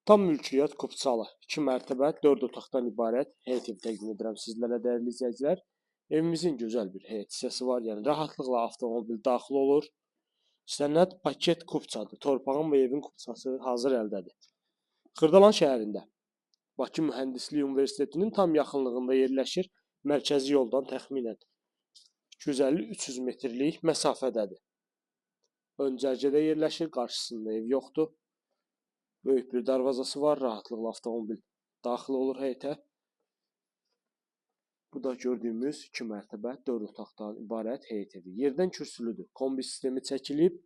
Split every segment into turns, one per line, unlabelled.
Tam mülkiyyət Kupçalı 2 mərtəbə 4 otaqdan ibarət həyət evi təqdim edirəm sizlərə dəyərli izləyicilər. Evimizin gözəl bir həyət hissəsi var, yəni rahatlıqla avtomobil daxil olur. Sənəd paket Kupçadır. Torpağın və evin kupçası hazır əldədir. Xırdalan şəhərində Bakı Mühəndislik Universitetinin tam yaxınlığında yerləşir. Mərkəzi yoldan təxminən 250-300 metrlik məsafədədir. Ön cərgədə yerləşir, qarşısında ev yoxdur. Böyük bir darvazası var, rahatlıqla avtomobil daxil olur həyətə. Bu da gördüyümüz 2 mərtəbə 4 otaqdan ibarət həyət evi. Yerdən kürsülüdür. Kombi sistemi çəkilib,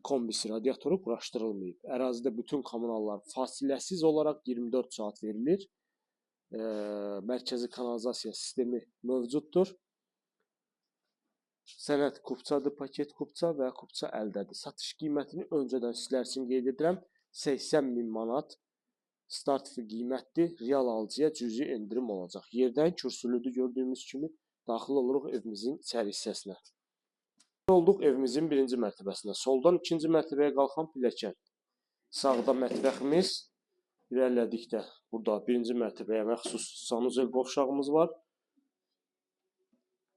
kombisi radiatoru quraşdırılmayıb. Ərazidə bütün kommunallar fasiləsiz olaraq 24 saat verilir. Mərkəzi kanalizasiya sistemi mövcuddur. Sənəd kupçadır, paket kupça və kupça əldədir. Satış qiymətini öncədən sizlər üçün qeyd edirəm. 80.000 manat start qiymətdir. Real alıcıya cüzi endirim olacaq. Yerdən kürsülüdür gördüyümüz kimi. Daxil oluruq evimizin içəri hissəsinə. Olduq evimizin birinci mərtəbəsinə. Soldan ikinci mərtəbəyə qalxan pilləkən. Sağda mətbəximiz. İrəlilədikdə burada birinci mərtəbəyə məxsus sanuzel qovşağımız var.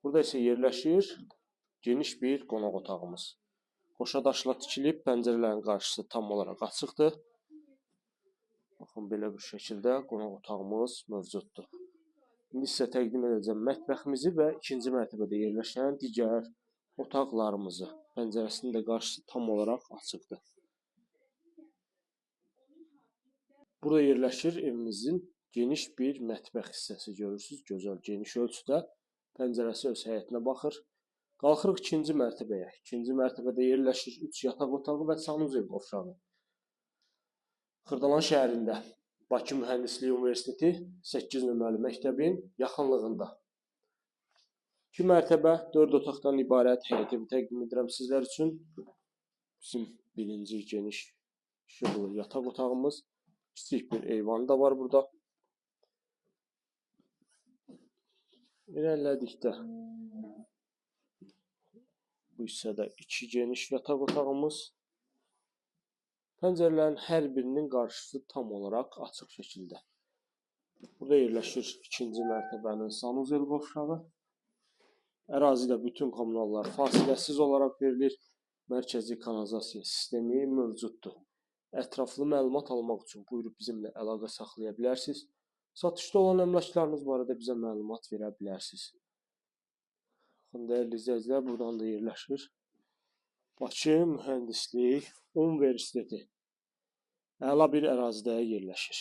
Burada isə yerləşir geniş bir qonaq otağımız. Qoşa daşla tikilib, pəncərələrin qarşısı tam olaraq açıqdır. Baxın, belə bir şəkildə qonaq otağımız mövcuddur. İndi sizə təqdim edəcəm mətbəximizi və ikinci mərtəbədə yerləşən digər otaqlarımızı. Pəncərəsinin də qarşısı tam olaraq açıqdır. Burada yerləşir evimizin geniş bir mətbəx hissəsi görürsünüz. Gözəl, geniş ölçüdə. Pəncərəsi öz həyətinə baxır. Qalxırıq ikinci mərtəbəyə. İkinci mərtəbədə yerləşir 3 yataq otağı və sanuzel qovşağı. Xırdalan şəhərində Bakı Mühəndislik Universiteti 8 nömrəli məktəbin yaxınlığında. 2 mərtəbə 4 otaqdan ibarət həyət evi təqdim edirəm sizlər üçün. Bizim birinci geniş işıqlı yataq otağımız. Kiçik bir eyvanı da var burada. İrəlilədikdə bu hissədə 2 geniş yataq otağımız. Pəncərələrin hər birinin qarşısı tam olaraq açıq şəkildə. Burada yerləşir ikinci mərtəbənin sanuzel qovşağı. Ərazidə bütün kommunallar fasiləsiz olaraq verilir. Mərkəzi kanalizasiya sistemi mövcuddur. Ətraflı məlumat almaq üçün buyurub bizimlə əlaqə saxlaya bilərsiniz. Satışda olan əmlaklarınız barədə bizə məlumat verə bilərsiniz. Dəyərli izləyicilər, buradan da yerləşir Bakı Mühəndislik Universiteti. Əla bir ərazidə yerləşir.